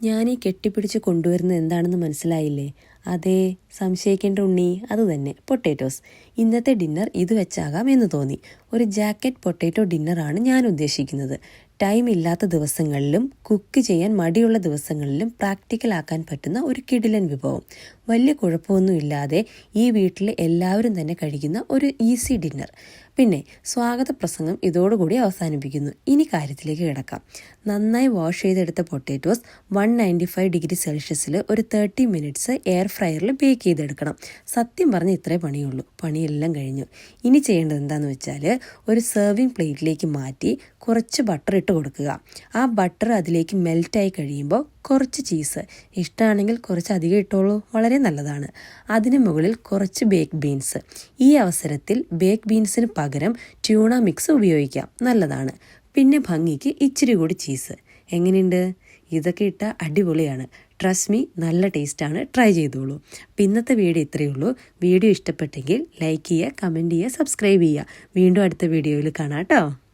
ഞാനീ കെട്ടിപ്പിടിച്ച് കൊണ്ടുവരുന്നത് എന്താണെന്ന് മനസ്സിലായില്ലേ? അതേ, സംശയിക്കേണ്ട ഉണ്ണി, അതുതന്നെ പൊട്ടേറ്റോസ്. ഇന്നത്തെ ഡിന്നർ ഇത് വെച്ചാകാം എന്ന് തോന്നി. ഒരു ജാക്കറ്റ് പൊട്ടേറ്റോ ഡിന്നറാണ് ഞാൻ ഉദ്ദേശിക്കുന്നത്. ടൈം ഇല്ലാത്ത ദിവസങ്ങളിലും കുക്ക് ചെയ്യാൻ മടിയുള്ള ദിവസങ്ങളിലും പ്രാക്ടിക്കൽ ആക്കാൻ പറ്റുന്ന ഒരു കിടിലൻ വിഭവം. വലിയ കുഴപ്പമൊന്നുമില്ലാതെ ഈ വീട്ടിൽ എല്ലാവരും തന്നെ കഴിക്കുന്ന ഒരു ഈസി ഡിന്നർ. പിന്നെ സ്വാഗത പ്രസംഗം ഇതോടുകൂടി അവസാനിപ്പിക്കുന്നു. ഇനി കാര്യത്തിലേക്ക് കിടക്കാം. നന്നായി വാഷ് ചെയ്തെടുത്ത പൊട്ടേറ്റോസ് 195°C ഒരു 30 മിനിറ്റ്സ് എയർ ഫ്രയറിൽ ബേക്ക് ചെയ്തെടുക്കണം. സത്യം പറഞ്ഞ് ഇത്രേ പണിയുള്ളൂ. പണിയെല്ലാം കഴിഞ്ഞു. ഇനി ചെയ്യേണ്ടത് എന്താണെന്ന് വെച്ചാൽ, ഒരു സെർവിങ് പ്ലേറ്റിലേക്ക് മാറ്റി കുറച്ച് ബട്ടർ ഇട്ട് കൊടുക്കുക. ആ ബട്ടർ അതിലേക്ക് മെൽറ്റായി കഴിയുമ്പോൾ കുറച്ച് ചീസ്, ഇഷ്ടമാണെങ്കിൽ കുറച്ച് അധികം ഇട്ടോളൂ, വളരെ നല്ലതാണ്. അതിന് മുകളിൽ കുറച്ച് ബേക്ക് ബീൻസ്. ഈ അവസരത്തിൽ ബേക്ക് ബീൻസിന് പകരം ട്യൂണ മിക്സ് ഉപയോഗിക്കാം, നല്ലതാണ്. പിന്നെ ഭംഗിക്ക് ഇച്ചിരി കൂടി ചീസ്. എങ്ങനെയുണ്ട്? ഇതൊക്കെ ഇട്ട അടിപൊളിയാണ്. ട്രസ്റ്റ് മീ, നല്ല ടേസ്റ്റാണ്. ട്രൈ ചെയ്തോളൂ. അപ്പം ഇന്നത്തെ വീഡിയോ ഇത്രയേ ഉള്ളൂ. വീഡിയോ ഇഷ്ടപ്പെട്ടെങ്കിൽ ലൈക്ക് ചെയ്യുക, കമൻറ്റ് ചെയ്യുക, സബ്സ്ക്രൈബ് ചെയ്യുക. വീണ്ടും അടുത്ത വീഡിയോയിൽ കാണാം കേട്ടോ.